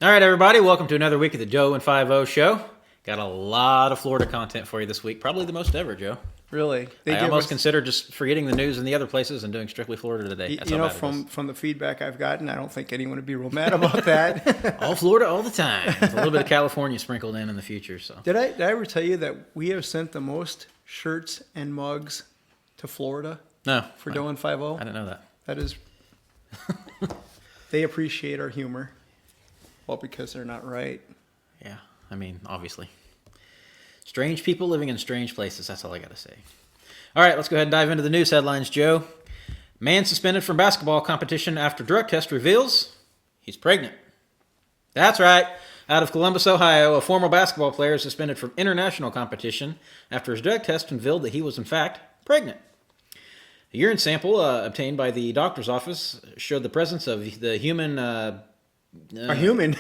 All right, everybody, welcome to another week of the Joe and 5-0 show. Got a lot of Florida content for you this week, probably the most ever, Joe. Really? I almost consider just forgetting the news in the other places and doing strictly Florida today. That's from the feedback I've gotten, I don't think anyone would be real mad about that. All Florida all the time. With a little bit of California sprinkled in the future. So Did I ever tell you that we have sent the most shirts and mugs to Florida? No. For Joe and 5-0? I didn't know that. That is... They appreciate our humor. Well, because they're not right. Yeah, I mean, obviously. Strange people living in strange places. That's all I got to say. All right, let's go ahead and dive into the news headlines, Joe. Man suspended from basketball competition after drug test reveals he's pregnant. That's right. Out of Columbus, Ohio, a former basketball player is suspended from international competition after his drug test revealed that he was, in fact, pregnant. A urine sample obtained by the doctor's office showed the presence of the human... a human?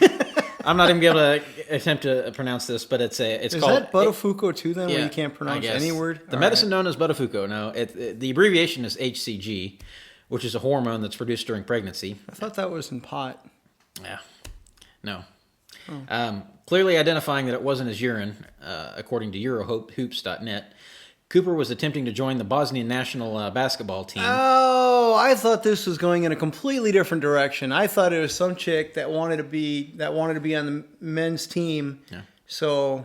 I'm not even going to attempt to pronounce this, but it's called... Is that Buttafuoco too, then, where you can't pronounce any word? The medicine known as Buttafuoco. No, the abbreviation is HCG, which is a hormone that's produced during pregnancy. I thought that was in pot. Yeah. No. Oh. Clearly identifying that it wasn't his urine, according to Eurohoops.net. Cooper was attempting to join the Bosnian national basketball team. Oh, I thought this was going in a completely different direction. I thought it was some chick that wanted to be on the men's team. Yeah. So,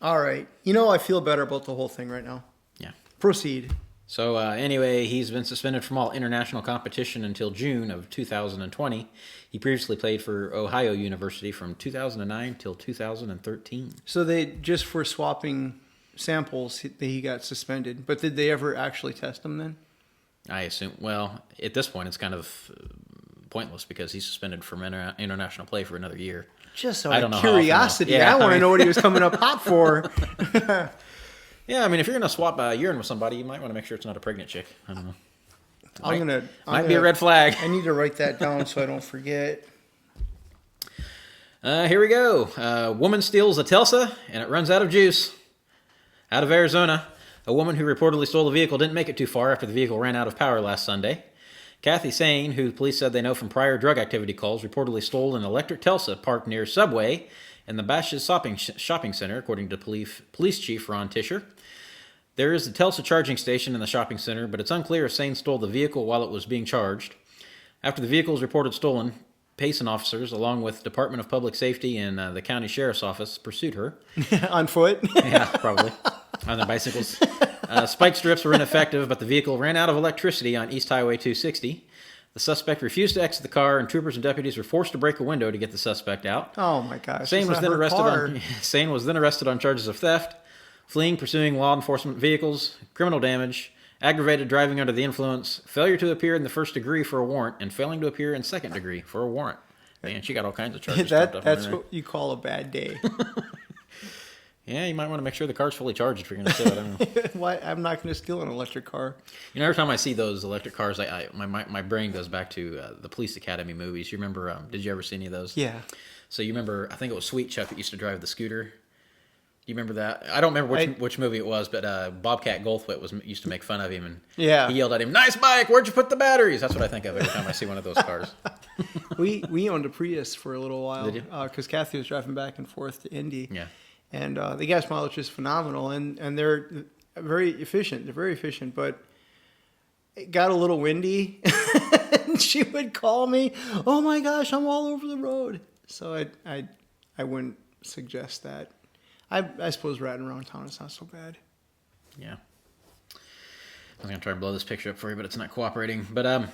all right. I feel better about the whole thing right now. Yeah. Proceed. So anyway, he's been suspended from all international competition until June of 2020. He previously played for Ohio University from 2009 till 2013. So they just for swapping samples, he got suspended. But did they ever actually test him then? I assume. Well, at this point, it's kind of pointless because he's suspended from international play for another year. Just out of curiosity, I want to know what he was coming up hot for. Yeah, I mean, if you're going to swap urine with somebody, you might want to make sure it's not a pregnant chick. I don't know. Might be a red flag. I need to write that down so I don't forget. Here we go. Woman steals a Telsa and it runs out of juice. Out of Arizona, a woman who reportedly stole a vehicle didn't make it too far after the vehicle ran out of power last Sunday. Kathy Sane, who police said they know from prior drug activity calls, reportedly stole an electric Telsa parked near Subway in the Bash's shopping center, according to police chief Ron Tischer. There is a Telsa charging station in the shopping center, but it's unclear if Sane stole the vehicle while it was being charged. After the vehicle was reported stolen, Payson officers, along with Department of Public Safety and the county sheriff's office, pursued her. On foot? Yeah, probably. On their bicycles. Spike strips were ineffective, but the vehicle ran out of electricity on East Highway 260. The suspect refused to exit the car, and troopers and deputies were forced to break a window to get the suspect out. Oh, my gosh. Sane was then arrested on charges of theft, fleeing, pursuing law enforcement vehicles, criminal damage, aggravated driving under the influence, failure to appear in the first degree for a warrant, and failing to appear in second degree for a warrant. Man, she got all kinds of charges. That's what you call a bad day. Yeah, you might want to make sure the car's fully charged if you're going to steal it. I don't know. Why? I'm not going to steal an electric car. Every time I see those electric cars, my brain goes back to the Police Academy movies. You remember, did you ever see any of those? Yeah. So you remember, I think it was Sweet Chuck that used to drive the scooter. Do you remember that? I don't remember which movie it was, but Bobcat Goldthwait used to make fun of him, and he yelled at him, "Nice bike, where'd you put the batteries?" That's what I think of every time I see one of those cars. We owned a Prius for a little while. Did you? Because Kathy was driving back and forth to Indy. Yeah. And the gas mileage is phenomenal, and they're very efficient. They're very efficient, but it got a little windy, and she would call me, "Oh my gosh, I'm all over the road." So I wouldn't suggest that. I suppose riding around town is not so bad. Yeah. I was going to try to blow this picture up for you, but it's not cooperating. But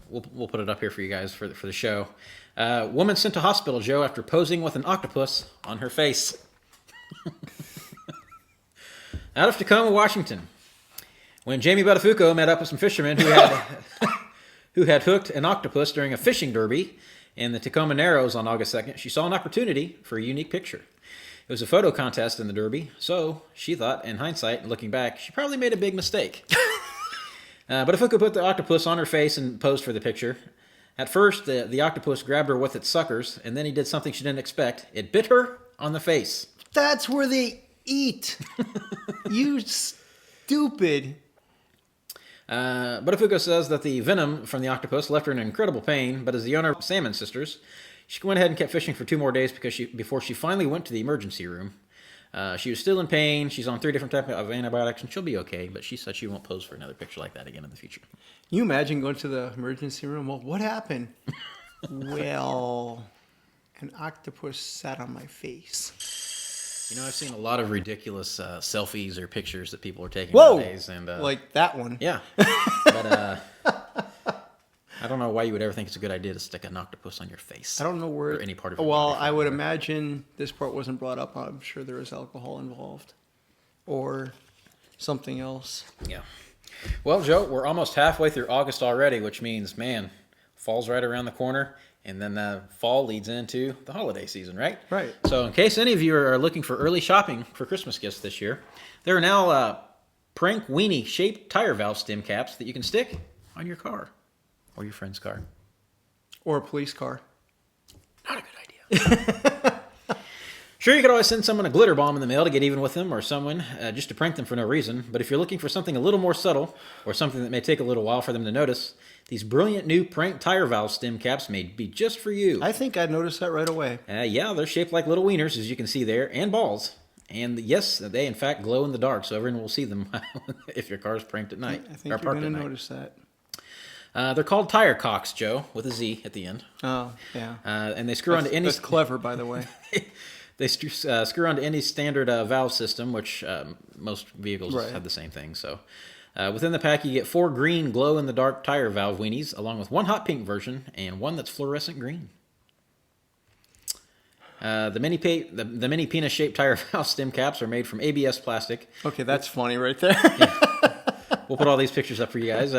we'll put it up here for you guys for the show. Woman sent to hospital, Joe, after posing with an octopus on her face. Out of Tacoma, Washington, when Jamie Buttafuoco met up with some fishermen who had hooked an octopus during a fishing derby in the Tacoma Narrows on August 2nd, she saw an opportunity for a unique picture. It was a photo contest in the derby, so she thought, in hindsight, looking back, she probably made a big mistake. Buttafuoco put the octopus on her face and posed for the picture. At first, the octopus grabbed her with its suckers, and then he did something she didn't expect. It bit her on the face. That's where they eat. You stupid. Buttafuoco says that the venom from the octopus left her in incredible pain, but as the owner of Salmon Sisters, She went ahead and kept fishing for 2 more days before she finally went to the emergency room. She was still in pain. She's on 3 different types of antibiotics, and she'll be okay. But she said she won't pose for another picture like that again in the future. Can you imagine going to the emergency room? Well, what happened? Well, an octopus sat on my face. You know, I've seen a lot of ridiculous selfies or pictures that people are taking Whoa! nowadays. And, like that one. Yeah. But I don't know why you would ever think it's a good idea to stick an octopus on your face. I don't know where. Or any part of your Well, body. I would imagine this part wasn't brought up. I'm sure there was alcohol involved. Or something else. Yeah. Well, Joe, we're almost halfway through August already, which means, man, fall's right around the corner. And then fall leads into the holiday season, right? Right. So in case any of you are looking for early shopping for Christmas gifts this year, there are now prank weenie shaped tire valve stem caps that you can stick on your car or your friend's car. Or a police car. Not a good idea. Sure, you could always send someone a glitter bomb in the mail to get even with them, or someone just to prank them for no reason. But if you're looking for something a little more subtle, or something that may take a little while for them to notice, these brilliant new prank tire valve stem caps may be just for you. I think I'd notice that right away. Yeah, they're shaped like little wieners, as you can see there, and balls. And yes, they in fact glow in the dark, so everyone will see them if your car's pranked at night. I think you're going to notice that. They're called tire cocks, Joe, with a Z at the end. Oh, yeah. And they screw onto any. That's clever, by the way. They screw onto any standard valve system, which most vehicles Right. have the same thing. So within the pack, you get 4 green glow-in-the-dark tire valve weenies, along with 1 hot pink version and 1 that's fluorescent green. The mini penis-shaped tire valve stem caps are made from ABS plastic. Okay, that's funny right there. We'll put all these pictures up for you guys.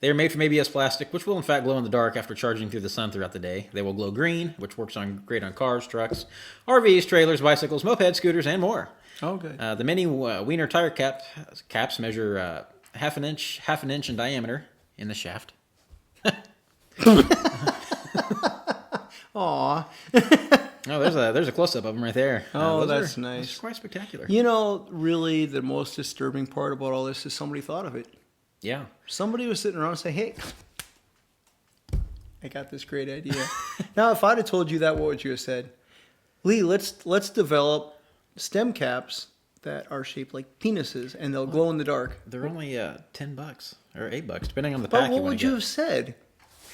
They are made from ABS plastic, which will in fact glow in the dark after charging through the sun throughout the day. They will glow green, which works great on cars, trucks, RVs, trailers, bicycles, mopeds, scooters, and more. Oh, good. The mini wiener tire caps measure half an inch in diameter in the shaft. Aw. Oh, there's a close up of them right there. Oh, Those that's nice. That's quite spectacular. You know, really, the most disturbing part about all this is somebody thought of it. Yeah. Somebody was sitting around saying, hey, I got this great idea. Now, if I'd have told you that, what would you have said? Lee, let's develop stem caps that are shaped like penises, and they'll glow in the dark. They're only $10 or $8, depending on the But pack what you want would to you get. have said?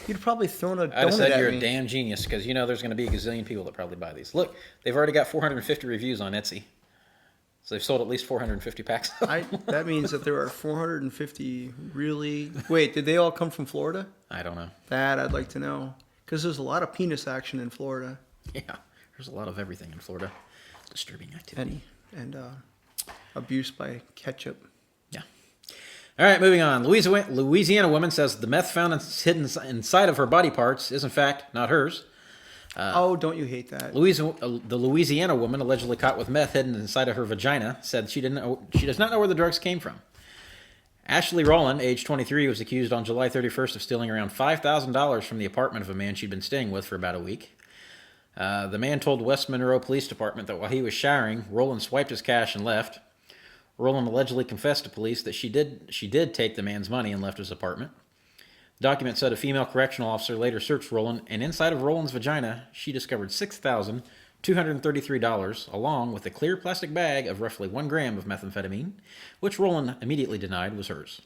You'd probably thrown a donut I'd have said at you're me. a damn genius, because you know there's going to be a gazillion people that probably buy these. Look, they've already got 450 reviews on Etsy. So they've sold at least 450 packs. That means that there are 450 really... Wait, did they all come from Florida? I don't know. That I'd like to know. Because there's a lot of penis action in Florida. Yeah, there's a lot of everything in Florida. Disturbing activity. And abuse by ketchup. Yeah. All right, moving on. Louisiana woman says the meth found hidden inside of her body parts is in fact not hers. Oh, don't you hate that? The Louisiana woman allegedly caught with meth hidden inside of her vagina said she does not know where the drugs came from. Ashley Rowland, age 23, was accused on July 31st of stealing around $5,000 from the apartment of a man she'd been staying with for about a week. The man told West Monroe Police Department that while he was showering, Rowland swiped his cash and left. Rowland allegedly confessed to police that she did take the man's money and left his apartment. The document said a female correctional officer later searched Rowland, and inside of Rowland's vagina, she discovered $6,233, along with a clear plastic bag of roughly 1 gram of methamphetamine, which Rowland immediately denied was hers.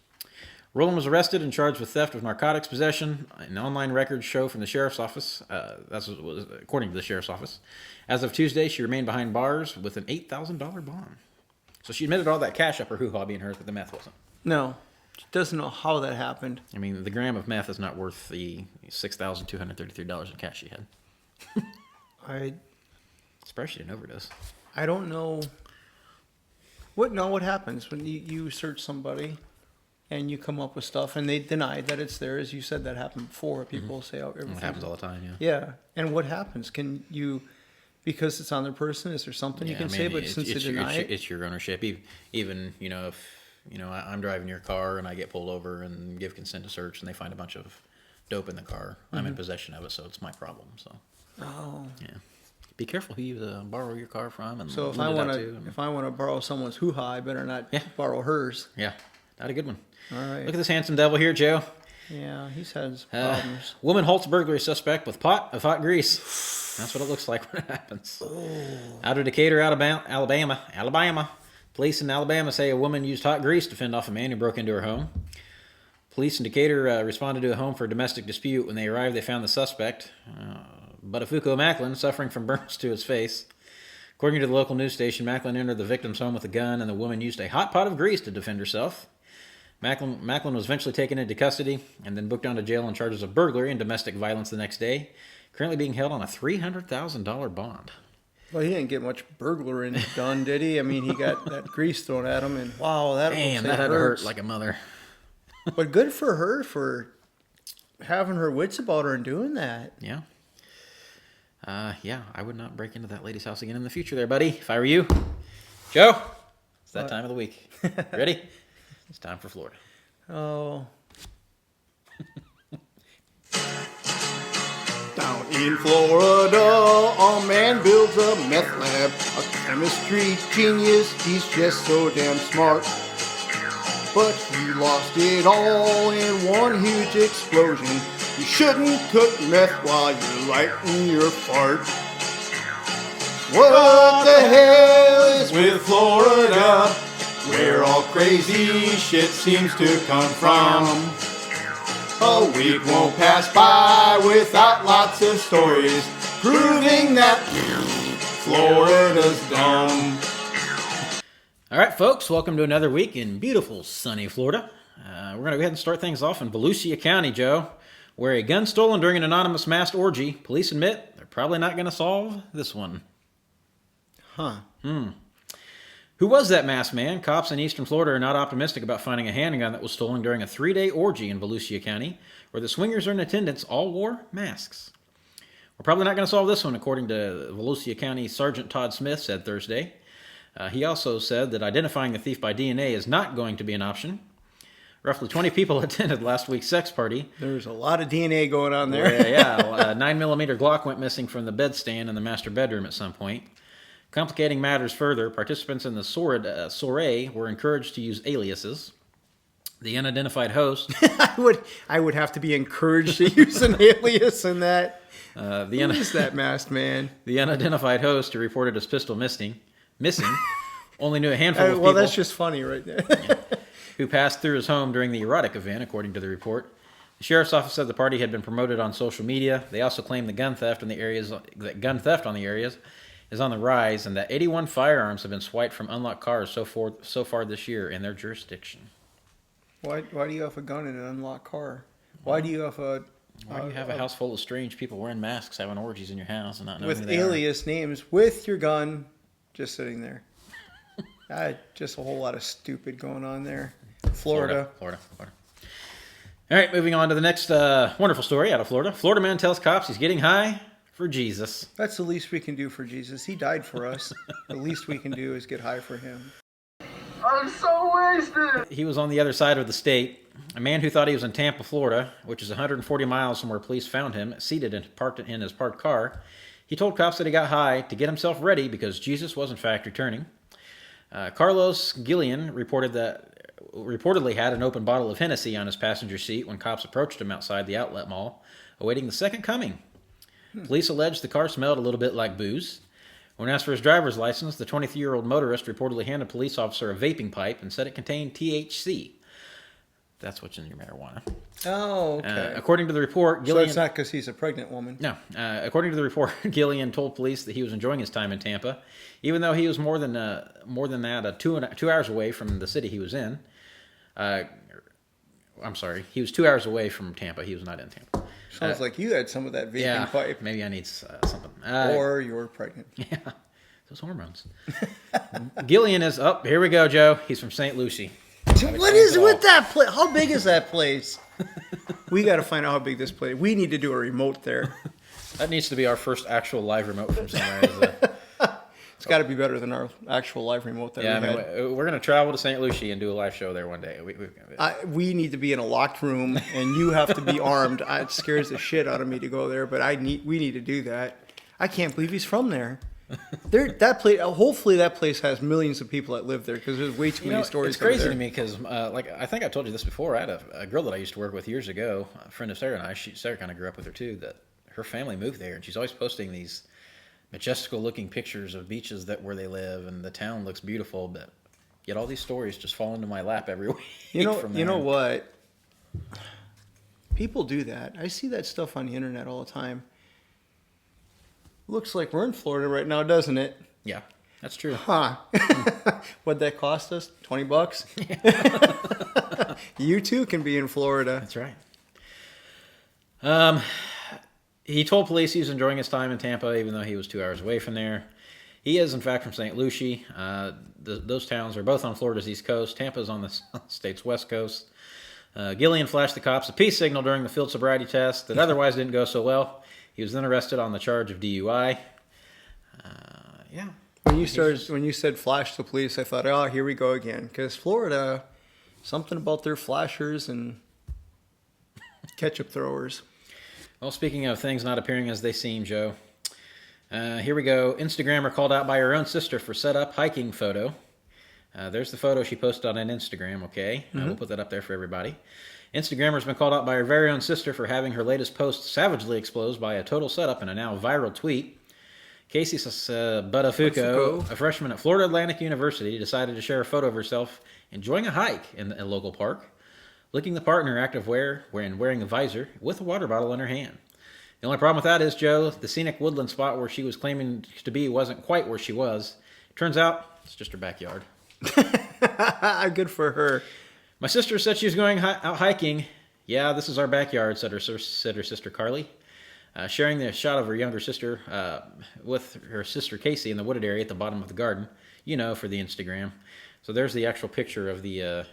Rowland was arrested and charged with theft of narcotics possession. An online records show from the sheriff's office. That's what was according to the sheriff's office. As of Tuesday, she remained behind bars with an $8,000 bond. So she admitted all that cash up her hoo-ha being hers, but the meth wasn't. No. She doesn't know how that happened. I mean, the gram of meth is not worth the $6,233 in cash she had. I Surprised she didn't overdose. I don't know. What happens when you search somebody and you come up with stuff and they deny that it's theirs? You said that happened before. People say, oh, everything. It happens all the time, yeah. Yeah. And what happens? Can you, because it's on their person, is there something you can say? But since they deny it? It's your ownership. Even, if I'm driving your car and I get pulled over and give consent to search and they find a bunch of dope in the car, I'm in possession of it, so it's my problem. So, yeah, be careful who you borrow your car from. And So if I want to borrow someone's hoo-ha, I better not borrow hers. Yeah, not a good one. All right. Look at this handsome devil here, Joe. Yeah, he's had some problems. Woman halts burglary suspect with pot of hot grease. That's what it looks like when it happens. Oh. Out of Decatur, Alabama. Police in Alabama say a woman used hot grease to fend off a man who broke into her home. Police in Decatur responded to a home for a domestic dispute. When they arrived, they found the suspect, Buttafuoco Macklin, suffering from burns to his face. According to the local news station, Macklin entered the victim's home with a gun, and the woman used a hot pot of grease to defend herself. Macklin was eventually taken into custody and then booked onto jail on charges of burglary and domestic violence the next day, currently being held on a $300,000 bond. Well, he didn't get much burglaring done, did he? I mean, he got that grease thrown at him, and wow, that had to hurt like a mother. But good for her for having her wits about her and doing that. Yeah. I would not break into that lady's house again in the future there, buddy, if I were you. Joe, it's that time of the week. Ready? It's time for Florida. Oh. Down in Florida, a man builds a meth lab. A chemistry genius, he's just so damn smart. But he lost it all in one huge explosion. You shouldn't cook meth while you're lighting your fart. What the hell is with Florida, where all crazy shit seems to come from? A week won't pass by without lots of stories proving that Florida's dumb. All right, folks, welcome to another week in beautiful, sunny Florida. We're going to go ahead and start things off in Volusia County, Joe, where a gun stolen during an anonymous masked orgy, police admit they're probably not going to solve this one. Huh. Who was that masked man? Cops in eastern Florida are not optimistic about finding a handgun that was stolen during a 3-day orgy in Volusia County, where the swingers in attendance all wore masks. We're probably not going to solve this one, according to Volusia County Sergeant Todd Smith said Thursday. He also said that identifying the thief by DNA is not going to be an option. Roughly 20 people attended last week's sex party. There's a lot of DNA going on there. A 9mm Glock went missing from the bedstand in the master bedroom at some point. Complicating matters further, participants in the soiree were encouraged to use aliases. The unidentified host... I would have to be encouraged to use an alias in that. Who is that masked man? The unidentified host, who reported his pistol missing, only knew a handful of people... Well, that's just funny right there. Who passed through his home during the erotic event, according to the report. The sheriff's office said the party had been promoted on social media. They also claimed the gun theft on the areas is on the rise, and that 81 firearms have been swiped from unlocked cars so far this year in their jurisdiction. Why do you have a gun in an unlocked car? Why do you have a house full of strange people wearing masks having orgies in your house and not knowing who with they are? alias names with your gun just sitting there? Just a whole lot of stupid going on there. Florida. All right, moving on to the next wonderful story out of Florida. Florida man tells cops he's getting high for Jesus. That's the least we can do for Jesus. He died for us. The least we can do is get high for him. I'm so wasted. He was on the other side of the state. A man who thought he was in Tampa, Florida, which is 140 miles from where police found him, seated and parked in his parked car. He told cops that he got high to get himself ready because Jesus was in fact returning. Carlos Gillian reportedly had an open bottle of Hennessy on his passenger seat when cops approached him outside the outlet mall, awaiting the second coming. Police alleged the car smelled a little bit like booze. When asked for his driver's license, the 23-year-old motorist reportedly handed a police officer a vaping pipe and said it contained THC. That's what's in your marijuana. Oh, okay. According to the report, Gillian... So it's not because he's a pregnant woman? No. According to the report, Gillian told police that he was enjoying his time in Tampa, even though he was more than that, 2 hours away from the city he was in. I'm sorry. He was 2 hours away from Tampa. He was not in Tampa. Sounds like you had some of that vaping pipe. Maybe I need something. Or you're pregnant. Yeah, those hormones. Gillian is up. Here we go, Joe. He's from St. Lucie. What is with that place? How big is that place? We got to find out how big this place. We need to do a remote there. That needs to be our first actual live remote from somewhere. It's got to be better than our actual live remote that we had. We're going to travel to St. Lucie and do a live show there one day. We need to be in a locked room, and you have to be armed. It scares the shit out of me to go there, but we need to do that. I can't believe he's from there. That place. Hopefully, that place has millions of people that live there because there's way too many stories. It's crazy over to there. me because, I think I told you this before. I had a girl that I used to work with years ago, a friend of Sarah and I. Sarah kind of grew up with her too. That her family moved there, and she's always posting these majestical-looking pictures of beaches where they live, and the town looks beautiful. But yet, all these stories just fall into my lap every week. You from know there. what? People do that. I see that stuff on the internet all the time. Looks like we're in Florida right now, doesn't it? Yeah, that's true. Huh. What'd that cost us? $20? You too can be in Florida. That's right. He told police he was enjoying his time in Tampa, even though he was 2 hours away from there. He is, in fact, from St. Lucie. Those towns are both on Florida's east coast. Tampa's on the state's west coast. Gillian flashed the cops a peace signal during the field sobriety test that otherwise didn't go so well. He was then arrested on the charge of DUI. Yeah. When you said flash the police, I thought, oh, here we go again. Because Florida, something about their flashers and ketchup throwers. Well, speaking of things not appearing as they seem, Joe, here we go. Instagrammer called out by her own sister for set-up hiking photo. There's the photo she posted on Instagram, okay? We'll put that up there for everybody. Instagrammer's been called out by her very own sister for having her latest post savagely exposed by a total setup in a now viral tweet. Casey Buttafuoco, a freshman at Florida Atlantic University, decided to share a photo of herself enjoying a hike in a local park, looking the part in her active wear when wearing a visor with a water bottle in her hand. The only problem with that is, Joe, the scenic woodland spot where she was claiming to be wasn't quite where she was. Turns out, it's just her backyard. Good for her. My sister said she was going out hiking. Yeah, this is our backyard, said her sister Carly, sharing the shot of her younger sister with her sister Casey in the wooded area at the bottom of the garden, for the Instagram. So there's the actual picture of the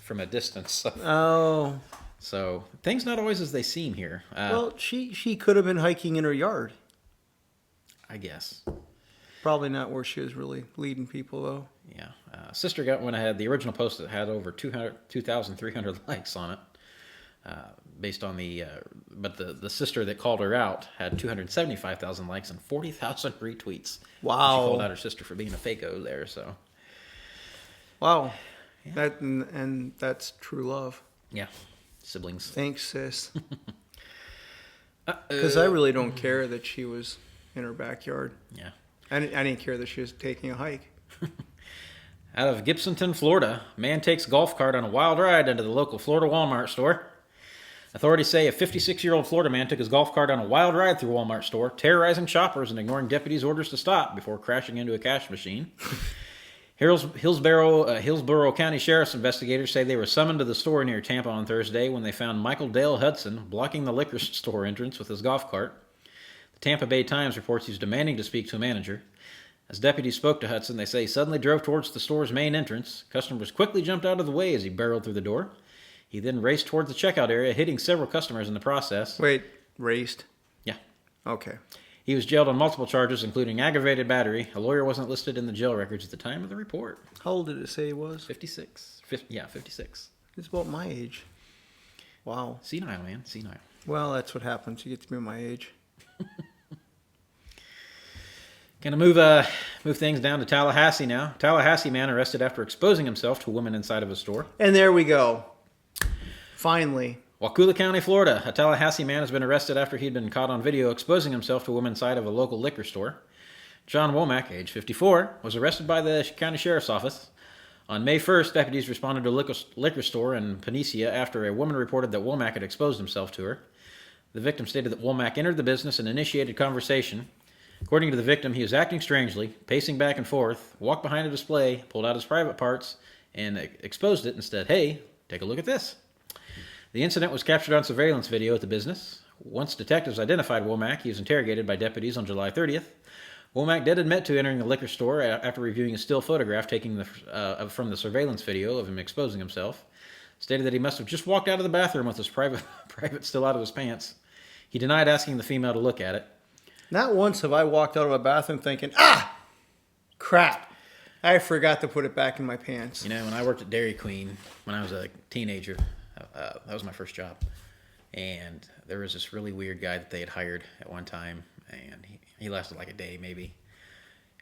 from a distance. Oh. So things not always as they seem here. Well, she could have been hiking in her yard. I guess. Probably not where she was really leading people, though. Yeah. Sister went ahead. The original post that had over 2,300 likes on it. Based on but the sister that called her out had 275,000 likes and 40,000 retweets. Wow. She called out her sister for being a fakeo there, so. Wow. Yeah. And that's true love. Yeah. Siblings. Thanks, sis. Because I really don't care that she was in her backyard. Yeah. I didn't care that she was taking a hike. Out of Gibsonton, Florida, man takes golf cart on a wild ride into the local Florida Walmart store. Authorities say a 56-year-old Florida man took his golf cart on a wild ride through a Walmart store, terrorizing shoppers and ignoring deputies' orders to stop before crashing into a cash machine. Hillsborough County Sheriff's investigators say they were summoned to the store near Tampa on Thursday when they found Michael Dale Hudson blocking the liquor store entrance with his golf cart. The Tampa Bay Times reports he's demanding to speak to a manager. As deputies spoke to Hudson, they say he suddenly drove towards the store's main entrance. Customers quickly jumped out of the way as he barreled through the door. He then raced towards the checkout area, hitting several customers in the process. Wait, raced? Yeah. Okay. He was jailed on multiple charges, including aggravated battery. A lawyer wasn't listed in the jail records at the time of the report. How old did it say he was? 56. 56. It's about my age. Wow. Senile, man. Senile. Well, that's what happens. You get to be my age. Gonna move things down to Tallahassee now. Tallahassee man arrested after exposing himself to a woman inside of a store. And there we go. Finally. Waukeula County, Florida. A Tallahassee man has been arrested after he'd been caught on video exposing himself to a woman inside of a local liquor store. John Womack, age 54, was arrested by the county sheriff's office. On May 1st, deputies responded to a liquor store in Panacea after a woman reported that Womack had exposed himself to her. The victim stated that Womack entered the business and initiated conversation. According to the victim, he was acting strangely, pacing back and forth, walked behind a display, pulled out his private parts, and exposed it and said, "Hey, take a look at this." The incident was captured on surveillance video at the business. Once detectives identified Womack, he was interrogated by deputies on July 30th. Womack did admit to entering the liquor store after reviewing a still photograph taken from the surveillance video of him exposing himself. Stated that he must have just walked out of the bathroom with his private still out of his pants. He denied asking the female to look at it. Not once have I walked out of a bathroom thinking, crap, I forgot to put it back in my pants. When I worked at Dairy Queen when I was a teenager, that was my first job. And there was this really weird guy that they had hired at one time, and he lasted like a day maybe.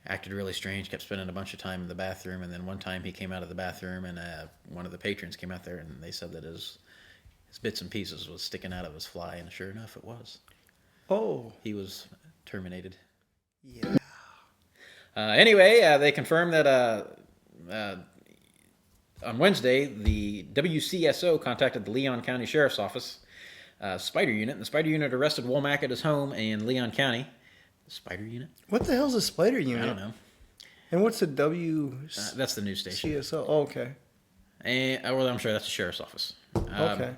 acted really strange, kept spending a bunch of time in the bathroom, and then one time he came out of the bathroom and one of the patrons came out there and they said that his bits and pieces was sticking out of his fly, and sure enough it was. Oh. He was terminated. Yeah. Anyway, they confirmed that on Wednesday, the WCSO contacted the Leon County Sheriff's Office Spider Unit, and the Spider Unit arrested Womack at his home in Leon County. The Spider Unit? What the hell's a spider unit? I don't know. And what's a W? That's the news station. CSO. Oh, okay. And, well, I'm sure that's the Sheriff's Office. Okay.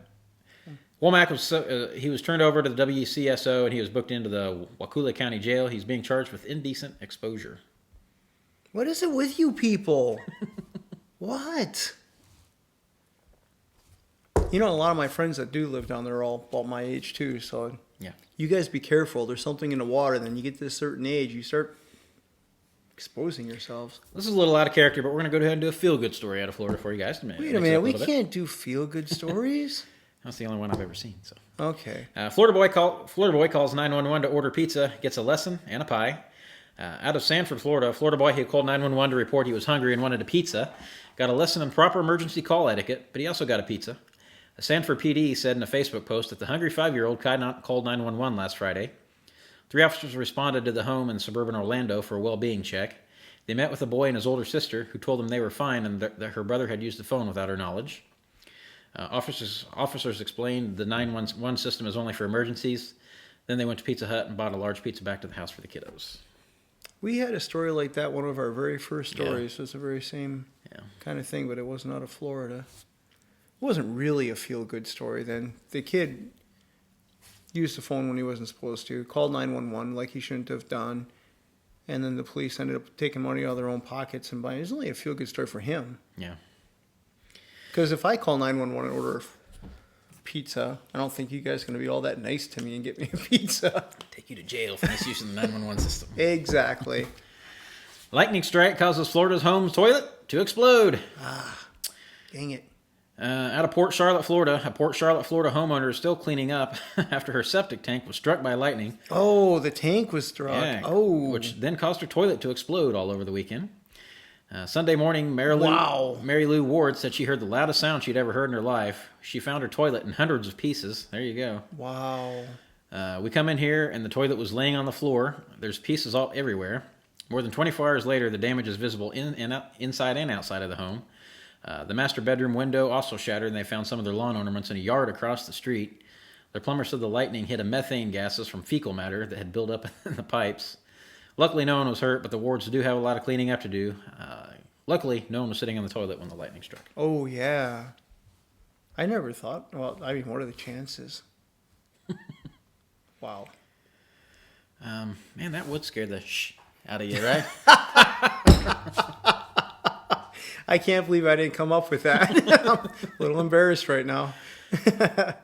Womack was turned over to the WCSO, and he was booked into the Wakulla County Jail. He's being charged with indecent exposure. What is it with you people? What? You know, a lot of my friends that do live down there are all about my age too. So yeah, you guys be careful. There's something in the water. Then you get to a certain age, you start exposing yourselves. This is a little out of character, but we're going to go ahead and do a feel-good story out of Florida for you guys. Wait a minute, we can't do feel-good stories. That's the only one I've ever seen. So okay. Florida boy calls 911 to order pizza, gets a lesson and a pie. Out of Sanford, Florida, a Florida boy who called 911 to report he was hungry and wanted a pizza got a lesson in proper emergency call etiquette, but he also got a pizza. A Sanford PD said in a Facebook post that the hungry 5-year-old called 911 last Friday. 3 officers responded to the home in suburban Orlando for a well-being check. They met with the boy and his older sister, who told them they were fine and that her brother had used the phone without her knowledge. Officers explained the 911 system is only for emergencies. Then they went to Pizza Hut and bought a large pizza back to the house for the kiddos. We had a story like that. One of our very first stories was the very same Yeah. kind of thing, but it was not of Florida. It wasn't really a feel-good story then. The kid used the phone when he wasn't supposed to, called 911 like he shouldn't have done, and then the police ended up taking money out of their own pockets and buying. It was only a feel-good story for him. Yeah. Because if I call 911 and order pizza, I don't think you guys are going to be all that nice to me and get me a pizza. Take you to jail for misuse of the 911 system. Exactly. Lightning strike causes Florida's home toilet to explode. Dang it. Out of Port Charlotte, Florida, a Port Charlotte, Florida homeowner is still cleaning up after her septic tank was struck by lightning. Oh, the tank was struck. Yeah, Oh. which then caused her toilet to explode all over the weekend. Sunday morning, Mary Lou Ward said she heard the loudest sound she'd ever heard in her life. She found her toilet in hundreds of pieces. There you go. Wow. We come in here, and the toilet was laying on the floor. There's pieces all everywhere. More than 24 hours later, the damage is visible inside and outside of the home. The master bedroom window also shattered, and they found some of their lawn ornaments in a yard across the street. Their plumber said the lightning hit a methane gases from fecal matter that had built up in the pipes. Luckily, no one was hurt, but the Wards do have a lot of cleaning up to do. Luckily, no one was sitting on the toilet when the lightning struck. Oh, yeah. I never thought. Well, I mean, what are the chances? Wow. Man, that would scare the out of you, right? I can't believe I didn't come up with that. I'm a little embarrassed right now.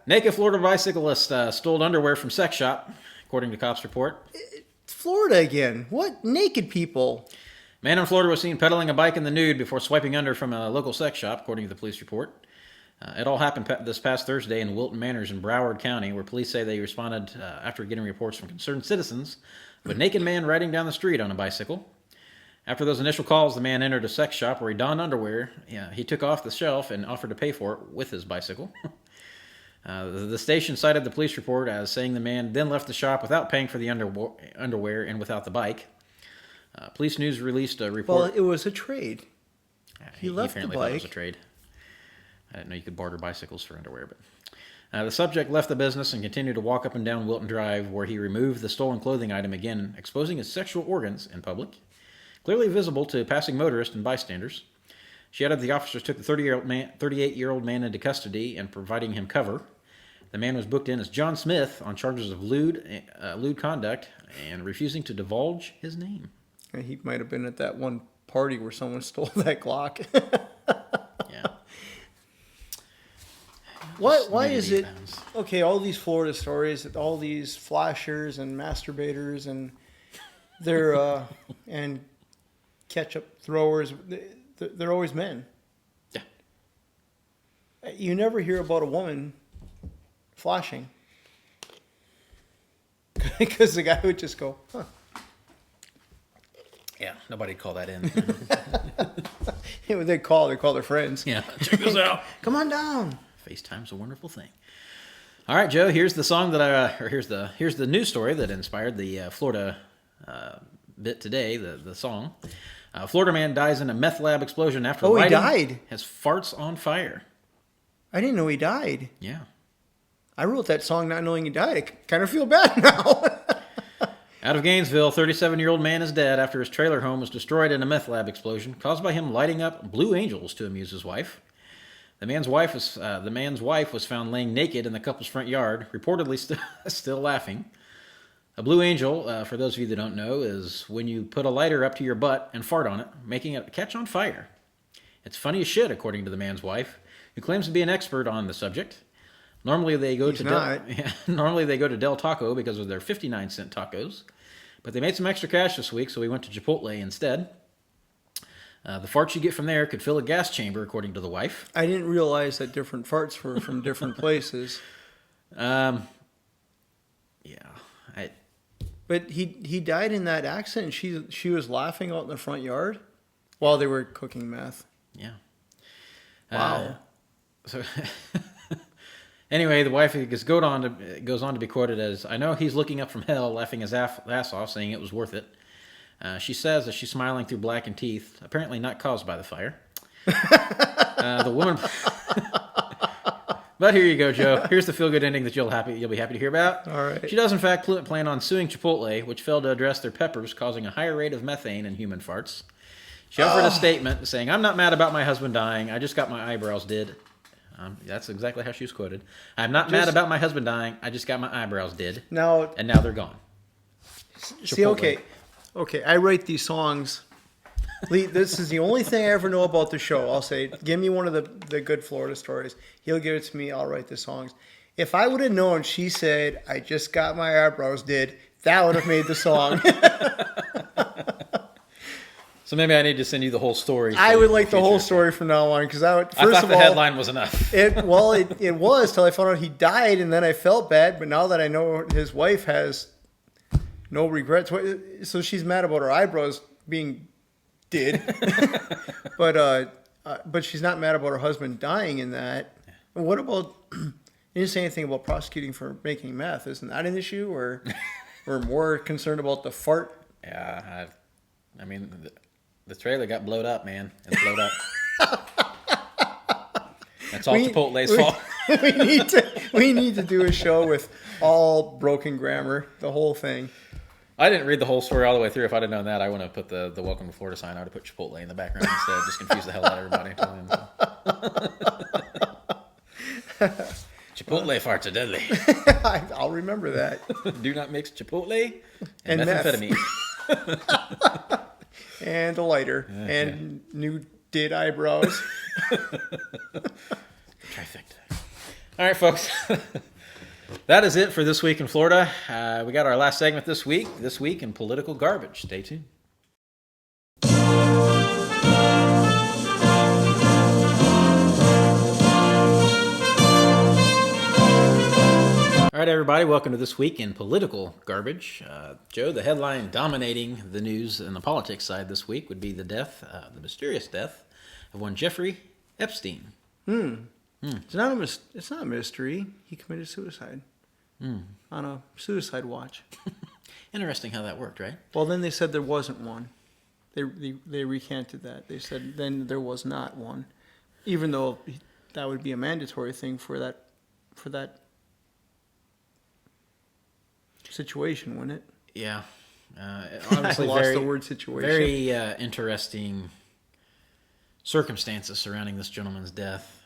Naked Florida bicyclist stole underwear from sex shop, according to cops report. Florida again. What? Naked people. Man in Florida was seen pedaling a bike in the nude before swiping under from a local sex shop, according to the police report. It all happened this past Thursday in Wilton Manors in Broward County, where police say they responded after getting reports from concerned citizens of a naked man riding down the street on a bicycle. After those initial calls, the man entered a sex shop where he donned underwear. He took off the shelf and offered to pay for it with his bicycle. The station cited the police report as saying the man then left the shop without paying for the underwear and without the bike. Police News released a report. Well, it was a trade. He left the apparently thought it was a bike. trade. I didn't know you could barter bicycles for underwear, but the subject left the business and continued to walk up and down Wilton Drive, where he removed the stolen clothing item again, exposing his sexual organs in public, clearly visible to passing motorists and bystanders. She added the officers took the 38-year-old man into custody and providing him cover. The man was booked in as John Smith on charges of lewd conduct and refusing to divulge his name. He might have been at that one party where someone stole that Glock. Yeah. Why is it Pounds. okay? All these Florida stories, all these flashers and masturbators, and they're and ketchup throwers. They're always men. Yeah. You never hear about a woman flashing because the guy would just go, huh. Yeah, nobody'd call that in. They call their friends. Yeah, check this out. Come on down. FaceTime's a wonderful thing. All right, Joe. Here's the song that here's the news story that inspired the Florida bit today. The song. Florida man dies in a meth lab explosion after he lighting died. his farts on fire. I didn't know he died. Yeah. I wrote that song not knowing he died. I kind of feel bad now. Out of Gainesville, 37-year-old man is dead after his trailer home was destroyed in a meth lab explosion caused by him lighting up Blue Angels to amuse his wife. The man's wife was found laying naked in the couple's front yard, reportedly still laughing. A Blue Angel, for those of you that don't know, is when you put a lighter up to your butt and fart on it, making it catch on fire. It's funny as shit, according to the man's wife, who claims to be an expert on the subject. Normally they go to Del Taco because of their 59-cent tacos, but they made some extra cash this week, so we went to Chipotle instead. The farts you get from there could fill a gas chamber, according to the wife. I didn't realize that different farts were from different places. Yeah. But he died in that accident. She was laughing out in the front yard while they were cooking meth. Yeah. Wow. So anyway, the wife goes on to be quoted as, "I know he's looking up from hell, laughing his ass off, saying it was worth it." She says as she's smiling through blackened teeth, apparently not caused by the fire. The woman. But here you go, Joe. Here's the feel-good ending that you'll be happy to hear about. All right. She does, in fact, plan on suing Chipotle, which failed to address their peppers causing a higher rate of methane in human farts. She offered a statement saying, "I'm not mad about my husband dying. I just got my eyebrows did." That's exactly how she was quoted. "I'm not mad about my husband dying. I just got my eyebrows did." Now, and now they're gone. See, Chipotle. okay. I write these songs. Lee, this is the only thing I ever know about the show. I'll say, give me one of the good Florida stories. He'll give it to me. I'll write the songs. If I would have known she said, "I just got my eyebrows did," that would have made the song. So maybe I need to send you the whole story. I would like the whole story from now on because I thought the headline was enough. It was till I found out he died, and then I felt bad. But now that I know his wife has no regrets, so she's mad about her eyebrows being did, but she's not mad about her husband dying in that. What about? You didn't say anything about prosecuting for making meth. Isn't that an issue, or we're more concerned about the fart? Yeah, I mean. The trailer got blowed up, man. It's blowed up. That's all Chipotle's fault. We need to do a show with all broken grammar, the whole thing. I didn't read the whole story all the way through. If I'd have known that, I wouldn't have put the Welcome to Florida sign. I would have put Chipotle in the background instead. Just confuse the hell out of everybody. Chipotle farts are deadly. I'll remember that. Do not mix Chipotle and methamphetamine. And a lighter. Okay. And new did eyebrows. Trifecta. All right, folks. That is it for This Week in Florida. We got our last segment this week in political garbage. Stay tuned. All right, everybody, welcome to This Week in Political Garbage. Joe, the headline dominating the news and the politics side this week would be the mysterious death of one Jeffrey Epstein. It's not a mystery. He committed suicide on a suicide watch. Interesting how that worked, right? Well, then they said there wasn't one. They recanted that. They said then there was not one, even though that would be a mandatory thing for that situation, wouldn't it? Yeah. Obviously, I lost the word situation. Very interesting circumstances surrounding this gentleman's death.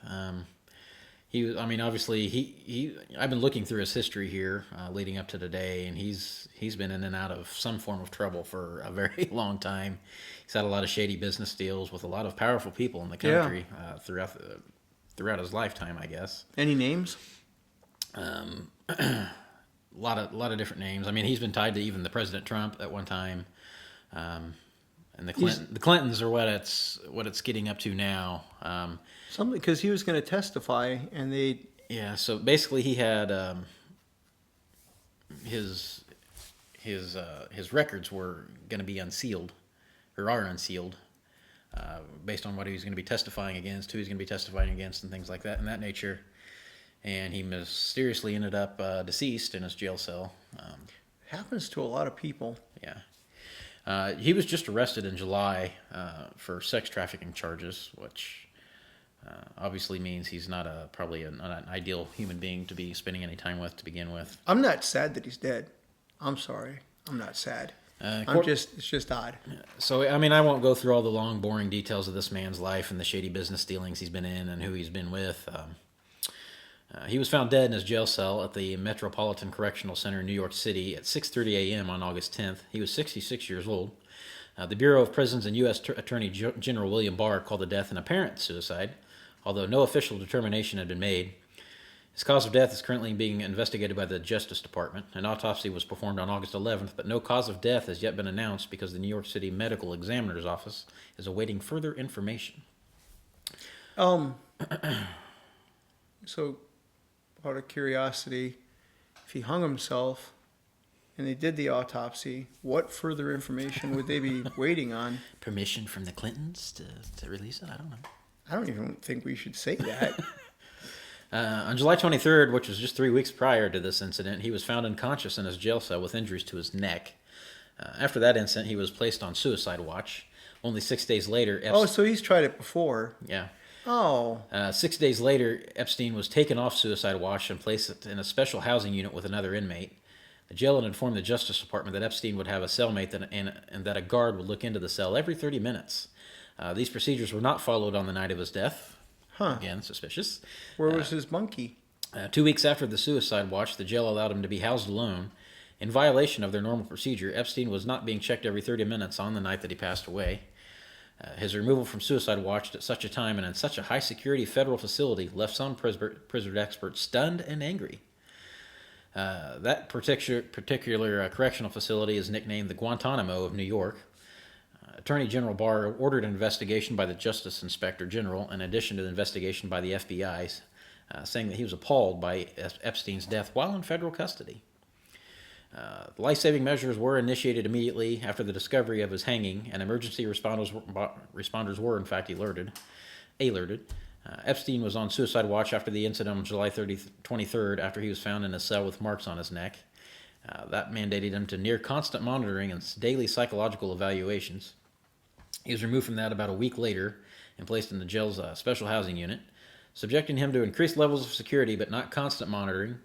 He was, I mean, obviously, I've been looking through his history here leading up to today, and he's been in and out of some form of trouble for a very long time. He's had a lot of shady business deals with a lot of powerful people in the country throughout his lifetime, I guess. Any names? A lot of different names. I mean, he's been tied to even the President Trump at one time, and the Clintons are what it's getting up to now. Something because he was going to testify, and they. Yeah. So basically, he had his records were going to be unsealed or are unsealed, based on what he was going to be testifying against, who he's going to be testifying against, and things like that in that nature. And he mysteriously ended up deceased in his jail cell. Happens to a lot of people. Yeah. He was just arrested in July for sex trafficking charges, which obviously means he's not probably not an ideal human being to be spending any time with to begin with. I'm not sad that he's dead. I'm sorry. I'm not sad. It's just odd. So, I mean, I won't go through all the long, boring details of this man's life and the shady business dealings he's been in and who he's been with. He was found dead in his jail cell at the Metropolitan Correctional Center in New York City at 6:30 a.m. on August 10th. He was 66 years old. The Bureau of Prisons and U.S. Attorney General William Barr called the death an apparent suicide, although no official determination had been made. His cause of death is currently being investigated by the Justice Department. An autopsy was performed on August 11th, but no cause of death has yet been announced because the New York City Medical Examiner's Office is awaiting further information. So, out of curiosity, if he hung himself and they did the autopsy, what further information would they be waiting on? Permission from the Clintons to release it? I don't know. I don't even think we should say that. On July 23rd, which was just 3 weeks prior to this incident, he was found unconscious in his jail cell with injuries to his neck. After that incident, he was placed on suicide watch. Only 6 days later... So he's tried it before. Yeah. Oh. 6 days later, Epstein was taken off suicide watch and placed in a special housing unit with another inmate. The jail had informed the Justice Department that Epstein would have a cellmate and that a guard would look into the cell every 30 minutes. These procedures were not followed on the night of his death. Huh. Again, suspicious. Where was his monkey? 2 weeks after the suicide watch, the jail allowed him to be housed alone. In violation of their normal procedure, Epstein was not being checked every 30 minutes on the night that he passed away. His removal from suicide watch at such a time and in such a high-security federal facility left some prison experts stunned and angry. That particular correctional facility is nicknamed the Guantanamo of New York. Attorney General Barr ordered an investigation by the Justice Inspector General in addition to the investigation by the FBI, saying that he was appalled by Epstein's death while in federal custody. Life-saving measures were initiated immediately after the discovery of his hanging, and emergency responders were in fact alerted. Epstein was on suicide watch after the incident on July 23rd after he was found in a cell with marks on his neck. That mandated him to near constant monitoring and daily psychological evaluations. He was removed from that about a week later and placed in the jail's special housing unit, subjecting him to increased levels of security but not constant monitoring.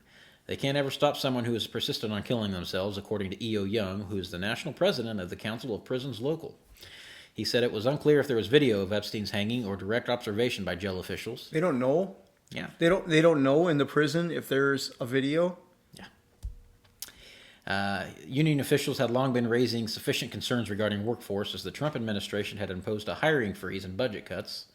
They can't ever stop someone who is persistent on killing themselves, according to E.O. Young, who is the national president of the Council of Prisons Local. He said it was unclear if there was video of Epstein's hanging or direct observation by jail officials. They don't know? Yeah. They don't know in the prison if there's a video? Union officials had long been raising sufficient concerns regarding workforce as the Trump administration had imposed a hiring freeze and budget cuts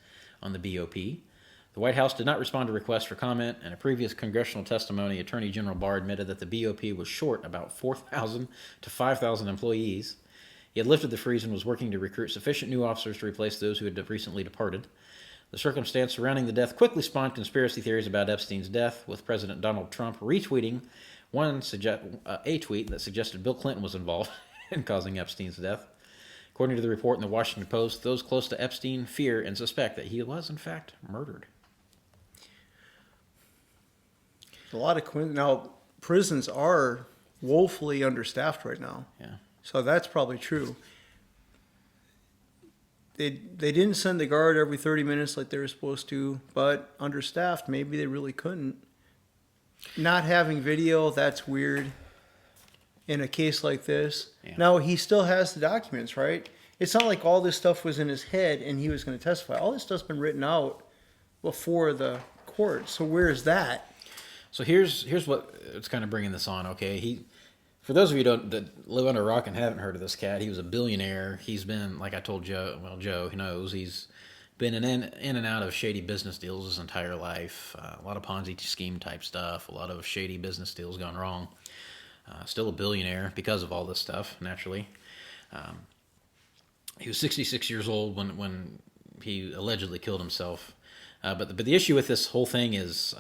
on the BOP. The White House did not respond to requests for comment. In a previous congressional testimony, Attorney General Barr admitted that the BOP was short about 4,000 to 5,000 employees. He had lifted the freeze and was working to recruit sufficient new officers to replace those who had recently departed. The circumstance surrounding the death quickly spawned conspiracy theories about Epstein's death, with President Donald Trump retweeting a tweet that suggested Bill Clinton was involved in causing Epstein's death. According to the report in the Washington Post, those close to Epstein fear and suspect that he was, in fact, murdered. A lot of now prisons are woefully understaffed right now. Yeah. So that's probably true. They didn't send the guard every 30 minutes like they were supposed to, but understaffed, maybe they really couldn't. Not having video, that's weird in a case like this. Yeah. Now, he still has the documents, right? It's not like all this stuff was in his head and he was going to testify. All this stuff's been written out before the court. So where is that? So here's what it's kind of bringing this on. Okay, for those of you that live under a rock and haven't heard of this cat, he was a billionaire. He's been, like I told Joe. Well, Joe, he knows he's been in and out of shady business deals his entire life. A lot of Ponzi scheme type stuff. A lot of shady business deals gone wrong. Still a billionaire because of all this stuff. Naturally, he was 66 years old when he allegedly killed himself. But the issue with this whole thing is.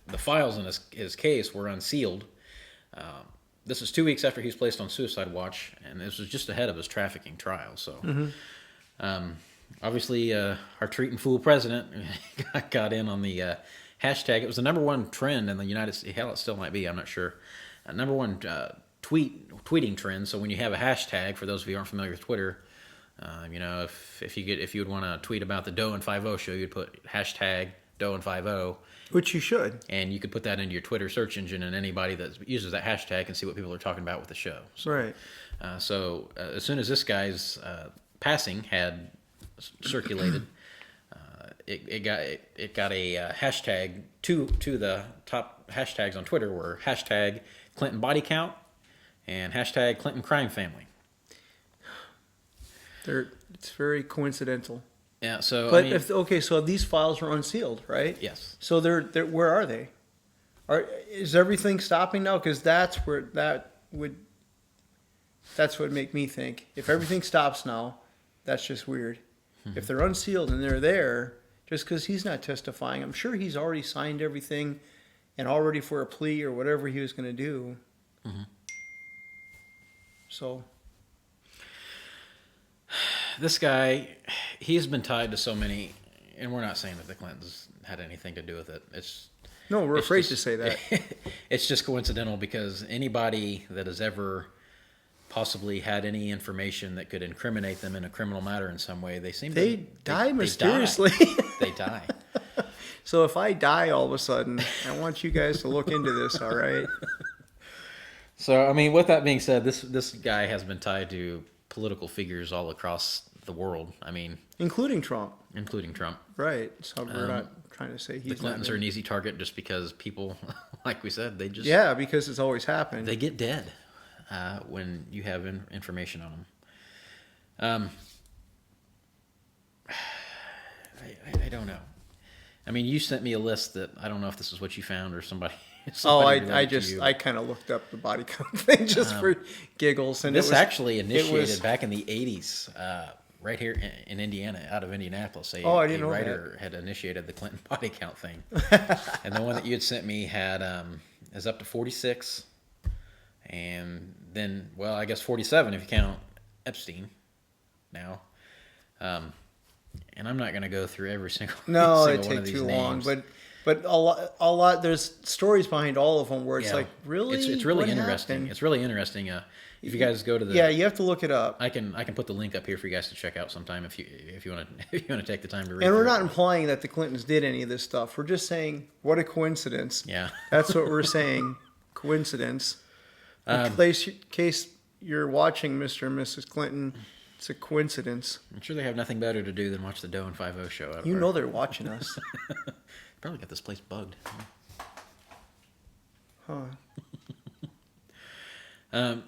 The files in his case were unsealed. this is 2 weeks after he was placed on suicide watch, and this was just ahead of his trafficking trial. So, obviously, our treat and fool president got in on the hashtag. It was the number one trend in the United States. Hell, it still might be. I'm not sure. Number one tweeting trend. So when you have a hashtag, for those of you who aren't familiar with Twitter, if you would want to tweet about the Doe and 5-0 show, you'd put hashtag Doe and 5-0. Which you should. And you could put that into your Twitter search engine, and anybody that uses that hashtag can see what people are talking about with the show. So, right. So as soon as this guy's passing had circulated, it got a hashtag. Two of the top hashtags on Twitter were hashtag Clinton body count and hashtag Clinton crime family. It's very coincidental. Yeah. So, but so these files are unsealed, right? Yes. So they're where are they? Is everything stopping now? Because that's what would make me think. If everything stops now, that's just weird. Mm-hmm. If they're unsealed and they're there, just because he's not testifying, I'm sure he's already signed everything and all ready for a plea or whatever he was going to do. Mm-hmm. So this guy, he's been tied to so many, and we're not saying that the Clintons had anything to do with it. We're afraid to say that. It's just coincidental, because anybody that has ever possibly had any information that could incriminate them in a criminal matter in some way, they die mysteriously. They die. So if I die all of a sudden, I want you guys to look into this, all right? So, I mean, with that being said, this guy has been tied to political figures all across the world. I mean, including Trump. Right. So we're not trying to say he's the Clintons are an easy target just because people, like we said, they just... Yeah, because it's always happened. They get dead when you have information on them. I don't know. I mean, you sent me a list that I don't know if this is what you found or somebody. I kind of looked up the body count thing just for giggles, and this actually initiated back in the 80s, right here in Indiana, out of Indianapolis. A writer had initiated the Clinton body count thing, and the one that you had sent me had is up to 46, and then, well, I guess 47 if you count Epstein now. And I'm not going to go through every single it'd one take of these too names. long. But a lot. There's stories behind all of them where it's like, really, it's really what interesting. happened? It's really interesting. If you guys go to the you have to look it up. I can put the link up here for you guys to check out sometime if you want to take the time to read. And we're not implying that the Clintons did any of this stuff. We're just saying, what a coincidence. Yeah, that's what we're saying. Coincidence. In case you're watching Mr. and Mrs. Clinton. It's a coincidence. I'm sure they have nothing better to do than watch the Doe and 5-0 show. They're watching us. Probably got this place bugged. Huh. To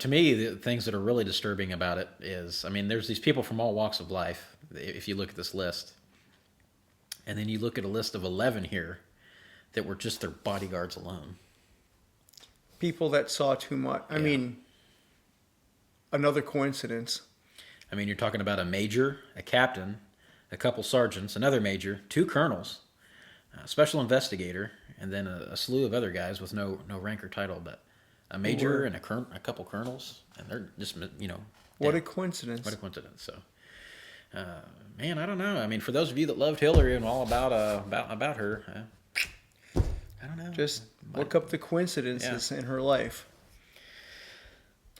me, the things that are really disturbing about it is, I mean, there's these people from all walks of life, if you look at this list. And then you look at a list of 11 here that were just their bodyguards alone. People that saw too much. I mean... Another coincidence. I mean, you're talking about a major, a captain, a couple sergeants, another major, 2 colonels, a special investigator, and then a slew of other guys with no rank or title, but a major and a couple colonels, and they're just, What a coincidence. What a coincidence. So, man, I don't know. I mean, for those of you that loved Hillary and all about her, I don't know. Just look up the coincidences in her life.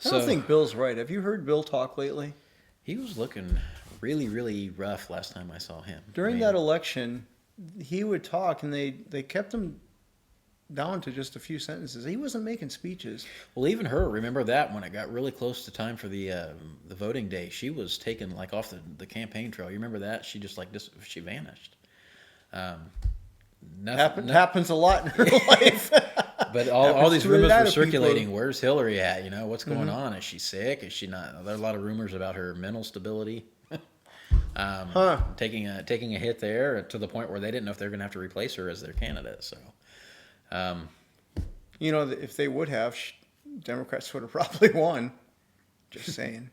I don't think Bill's right. Have you heard Bill talk lately? He was looking really, really rough last time I saw him. During that election, he would talk, and they kept him down to just a few sentences. He wasn't making speeches. Well, even her, remember that when it got really close to time for the voting day, she was taken off the campaign trail. You remember that? She just she vanished. Happens a lot in her life. But all these rumors were circulating. Where's Hillary at? What's going on? Is she sick? Is she not? There are a lot of rumors about her mental stability. Taking a hit there to the point where they didn't know if they were going to have to replace her as their candidate. So, if they would have, Democrats would have probably won. Just saying.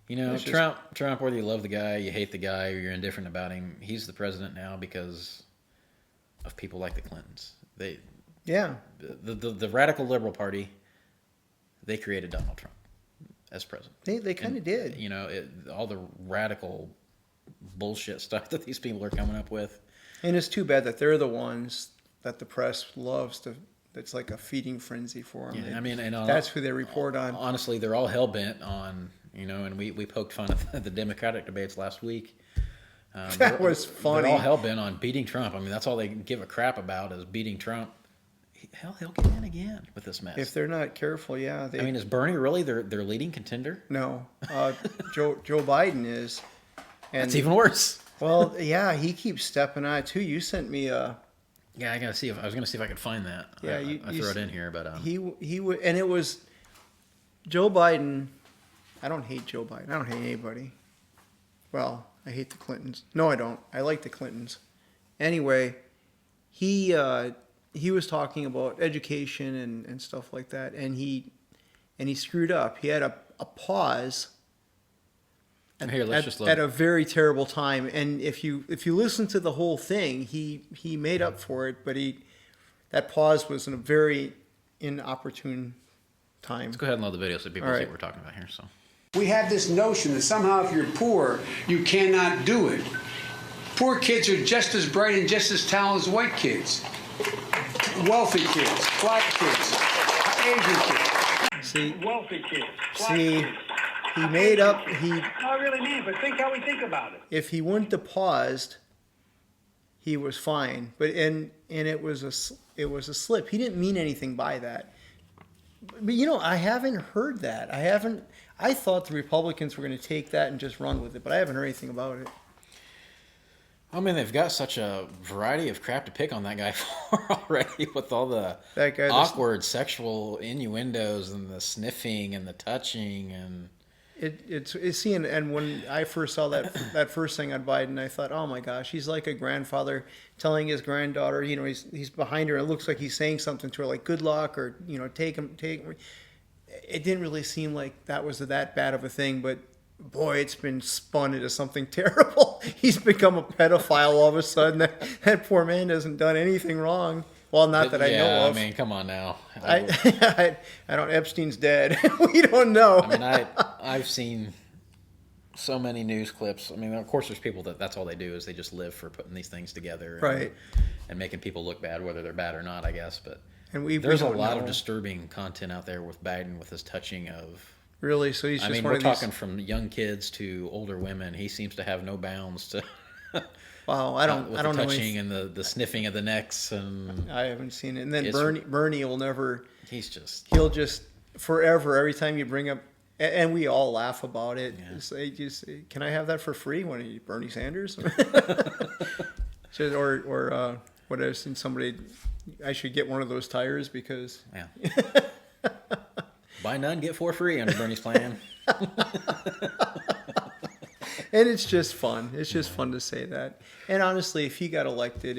Trump, whether you love the guy, you hate the guy, or you're indifferent about him, he's the president now because of people like the Clintons. Yeah. The radical liberal party, they created Donald Trump as president. They kind of did. You know, all the radical bullshit stuff that these people are coming up with. And it's too bad that they're the ones that the press loves to. It's like a feeding frenzy for them. Yeah, I mean, and that's who they report on. Honestly, they're all hell bent on, you know, and we poked fun at the Democratic debates last week. That was funny. They're all hell bent on beating Trump. I mean, that's all they give a crap about is beating Trump. Hell, he'll get in again with this mess. If they're not careful, yeah. I mean, is Bernie really their leading contender? No, Joe Biden is. And, that's even worse. Well, yeah, he keeps stepping on it too. You sent me a. Yeah, I was gonna see if I could find that. Yeah, I threw it in here, but he would, and it was Joe Biden. I don't hate Joe Biden. I don't hate anybody. Well, I hate the Clintons. No, I don't. I like the Clintons. Anyway, he was talking about education and stuff like that, and he screwed up. He had a pause at a very terrible time. And if you listen to the whole thing, he made up for it, but that pause was in a very inopportune time. Let's go ahead and load the video so people see what we're talking about here. So we have this notion that somehow if you're poor, you cannot do it. Poor kids are just as bright and just as talented as white kids. Wealthy kids, black kids, Asian kids. Wealthy kids. See, he made up. No, I really mean, but think how we think about it. If he wouldn't have paused, he was fine. But and it was a slip. He didn't mean anything by that. But you know, I haven't heard that. I thought the Republicans were going to take that and just run with it, but I haven't heard anything about it. I mean, they've got such a variety of crap to pick on that guy for already, with all the awkward sexual innuendos and the sniffing and the touching and. It's seeing, and when I first saw that first thing on Biden, I thought, oh my gosh, he's like a grandfather telling his granddaughter, you know, he's behind her, and it looks like he's saying something to her like good luck or, you know, take him. It didn't really seem like that was that bad of a thing, but boy, it's been spun into something terrible. He's become a pedophile all of a sudden. That poor man hasn't done anything wrong. Well, not that I know of. I mean, come on now. I don't. Epstein's dead. We don't know. I mean, I've seen so many news clips. I mean, of course, there's people that's all they do is they just live for putting these things together, and making people look bad, whether they're bad or not, I guess. But there's a lot of disturbing content out there with Biden, with his touching of. Really? So he's just one of these. We're talking from young kids to older women. He seems to have no bounds to. Wow, I don't know. Touching and the sniffing of the necks, and I haven't seen it. And then Bernie will never. He'll just forever. Every time you bring up, and we all laugh about it. Yeah. Just can I have that for free? When you Bernie Sanders, or what I've seen somebody. I should get one of those tires because. Yeah. Buy none, get 4 free under Bernie's plan. And it's just fun. It's just fun to say that. And honestly, if he got elected,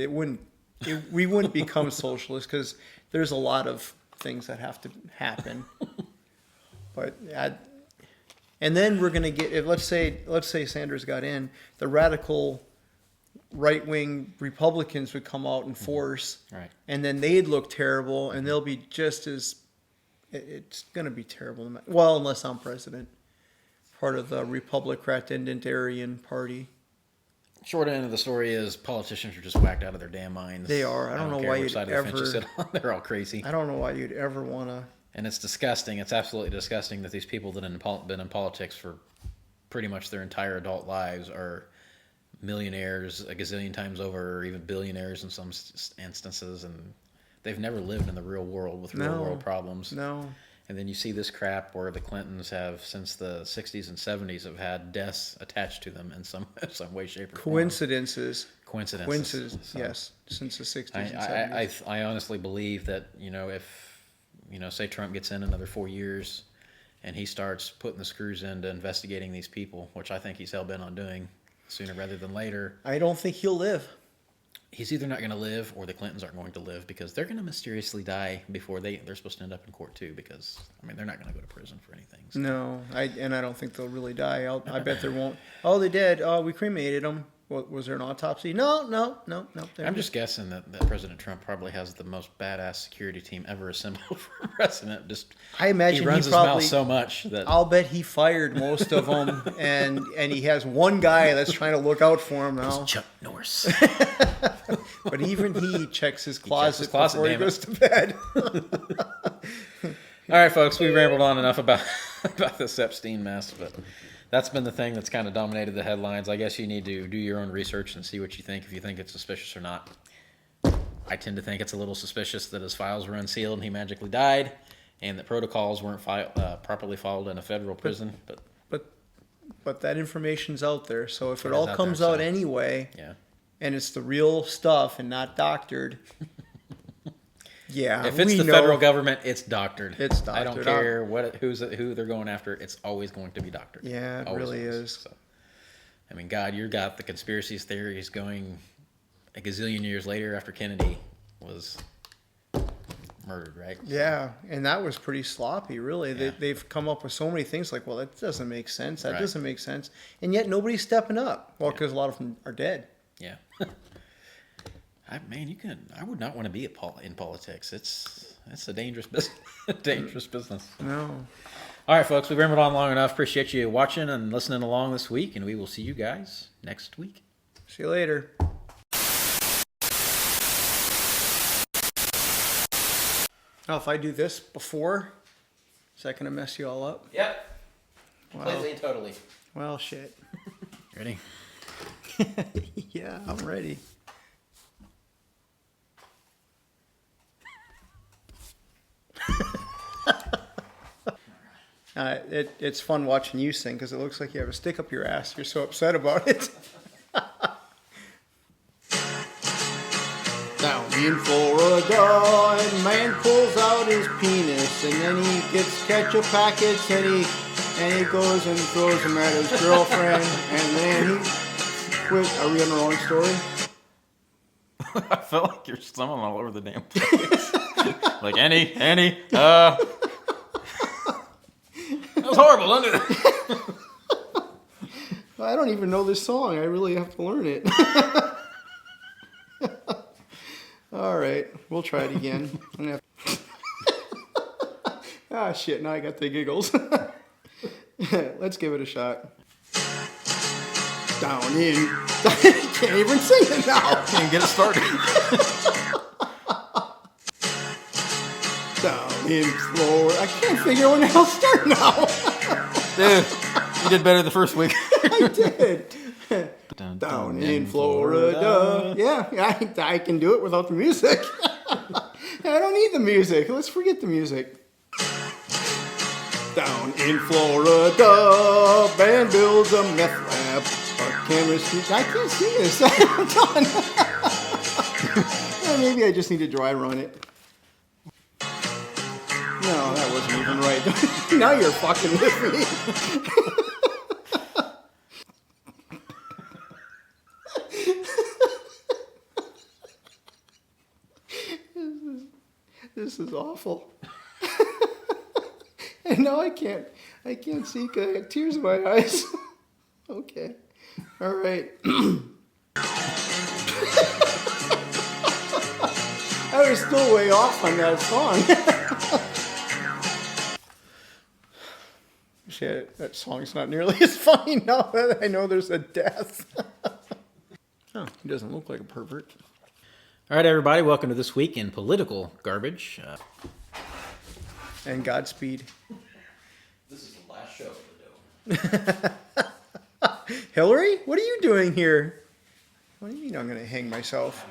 we wouldn't become socialists because there's a lot of things that have to happen. But and then we're going to get. Let's say Sanders got in, the radical right-wing Republicans would come out in force, and then they'd look terrible, and they'll be just as. It's going to be terrible. Well, unless I'm president. Part of the Republican Party. Short end of the story is politicians are just whacked out of their damn minds. They are. I don't know why you'd ever. They're all crazy. I don't know why you'd ever want to. And it's disgusting. It's absolutely disgusting that these people that have been in politics for pretty much their entire adult lives are millionaires a gazillion times over, or even billionaires in some instances, and they've never lived in the real world with real world problems. No. And then you see this crap where the Clintons have, since the 60s and 70s, have had deaths attached to them in some way, shape, or form. Coincidences, so, yes, since the 60s and 70s. I honestly believe that, if, say Trump gets in another 4 years and he starts putting the screws into investigating these people, which I think he's hell-bent on doing sooner rather than later. I don't think he'll live. He's either not going to live or the Clintons aren't going to live because they're going to mysteriously die before they're supposed to end up in court too, because, they're not going to go to prison for anything. So. No, I don't think they'll really die. I bet there won't. Oh, they did. Oh, we cremated them. What, was there an autopsy? No. I'm just guessing that President Trump probably has the most badass security team ever assembled for president. Just I imagine he runs his mouth so much that I'll bet he fired most of them, and he has one guy that's trying to look out for him now. Chuck Norris. But even he checks his closet, before he goes to bed. All right, folks, we rambled on enough about this Epstein mess, but that's been the thing that's kind of dominated the headlines. I guess you need to do your own research and see what you think, if you think it's suspicious or not. I tend to think it's a little suspicious that his files were unsealed and he magically died, and that protocols weren't properly followed in a federal prison. But that information's out there, so if it all comes out anyway, yeah, and it's the real stuff and not doctored. Yeah, if it's the federal government, it's doctored. It's doctored. I don't care who they're going after. It's always going to be doctored. Yeah, it always really is. So, I mean, God, you got the conspiracy theories going a gazillion years later after Kennedy was murdered, right? Yeah, and that was pretty sloppy, really. Yeah. They've come up with so many things like, well, that doesn't make sense. That doesn't make sense. And yet nobody's stepping up. Well, because a lot of them are dead. Yeah. I would not want to be in politics. It's a dangerous business. Dangerous business. No. All right, folks, we've rambled on long enough. Appreciate you watching and listening along this week, and we will see you guys next week. See you later. Now, if I do this before, is that going to mess you all up? Yep. Wow. Completely and totally. Well, shit. Ready? Yeah, I'm ready. It's fun watching you sing because it looks like you have a stick up your ass. You're so upset about it. Down in Florida, a man pulls out his penis and then he gets ketchup packets and he goes and throws them at his girlfriend and then he quit. Are we on the wrong story? I felt like you're stumbling all over the damn place. Like, Annie, that was horrible, wasn't it? I don't even know this song. I really have to learn it. All right, we'll try it again. I'm gonna have... shit, now I got the giggles. Let's give it a shot. Down in... Can't even sing it now. Can't get it started. Down in Florida. I can't figure out when the hell to start now. Dude, you did better the first week. I did. Down in Florida. Yeah, I can do it without the music. I don't need the music. Let's forget the music. Down in Florida, band builds a meth lab. A chemistry. I can't see this. I'm done. Maybe I just need to dry run it. No, that wasn't even right. Now you're fucking with me. This is awful. And now I can't see because I have tears in my eyes. Okay. All right. I was still way off on that song. Shit, that song's not nearly as funny now that I know there's a death. Oh, he doesn't look like a pervert. All right, everybody, welcome to This Week in Political Garbage. And Godspeed. This is the last show for the dough. Hillary, what are you doing here? What do you mean I'm going to hang myself?